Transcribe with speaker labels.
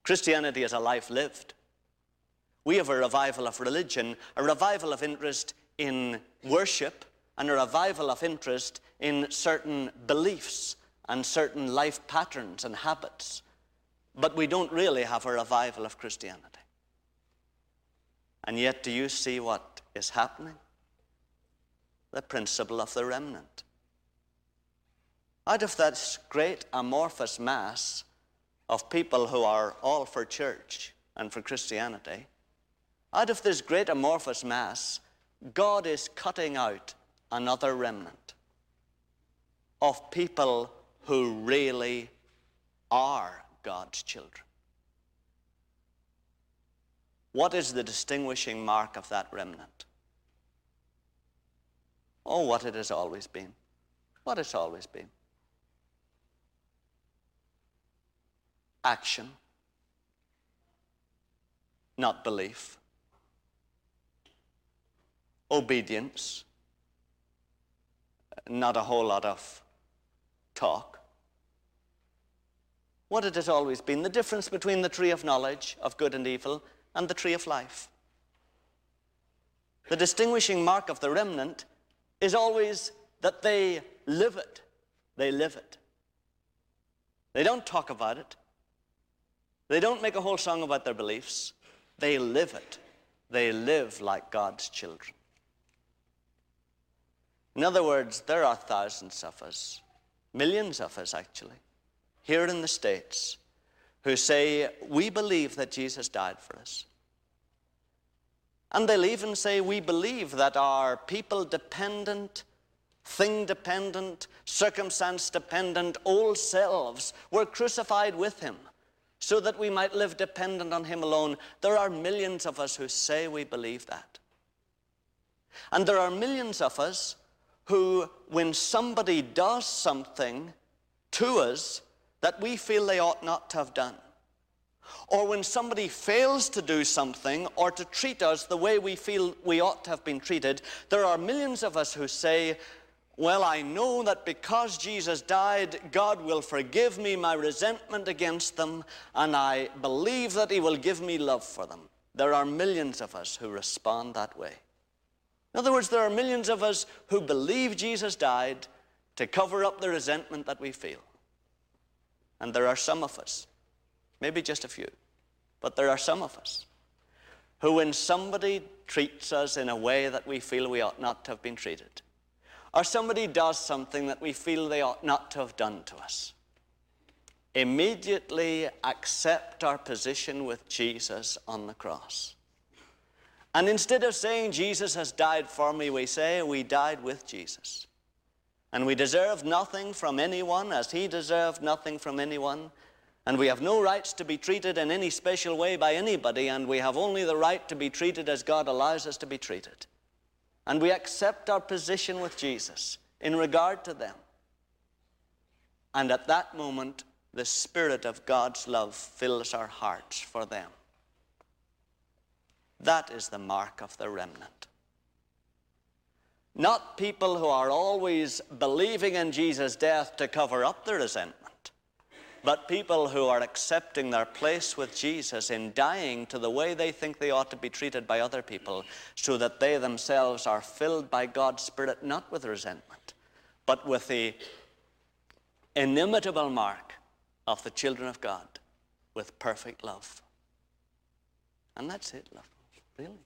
Speaker 1: Christianity is a life lived. We have a revival of religion, a revival of interest in worship, and a revival of interest in certain beliefs and certain life patterns and habits. But we don't really have a revival of Christianity. And yet, do you see what is happening? The principle of the remnant. Out of that great amorphous mass of people who are all for church and for Christianity, out of this great amorphous mass, God is cutting out another remnant of people who really are God's children. What is the distinguishing mark of that remnant? Oh, what it has always been. What it's always been. Action, not belief. Obedience, not a whole lot of talk. What it has always been, the difference between the tree of knowledge of good and evil and the tree of life. The distinguishing mark of the remnant is always that they live it. They live it. They don't talk about it. They don't make a whole song about their beliefs. They live it. They live like God's children. In other words, there are thousands of us, millions of us actually, here in the States, who say, we believe that Jesus died for us. And they'll even say, we believe that our people-dependent, thing-dependent, circumstance-dependent old selves were crucified with him so that we might live dependent on him alone. There are millions of us who say we believe that. And there are millions of us who, when somebody does something to us that we feel they ought not to have done, or when somebody fails to do something or to treat us the way we feel we ought to have been treated, there are millions of us who say, well, I know that because Jesus died, God will forgive me my resentment against them, and I believe that he will give me love for them. There are millions of us who respond that way. In other words, there are millions of us who believe Jesus died to cover up the resentment that we feel. And there are some of us, maybe just a few, but there are some of us who, when somebody treats us in a way that we feel we ought not to have been treated, or somebody does something that we feel they ought not to have done to us, immediately accept our position with Jesus on the cross. And instead of saying, Jesus has died for me, we say, we died with Jesus. And we deserve nothing from anyone as he deserved nothing from anyone. And we have no rights to be treated in any special way by anybody, and we have only the right to be treated as God allows us to be treated. And we accept our position with Jesus in regard to them. And at that moment, the Spirit of God's love fills our hearts for them. That is the mark of the remnant. Not people who are always believing in Jesus' death to cover up their resentment, but people who are accepting their place with Jesus in dying to the way they think they ought to be treated by other people, so that they themselves are filled by God's Spirit, not with resentment, but with the inimitable mark of the children of God, with perfect love. And that's it, love, really.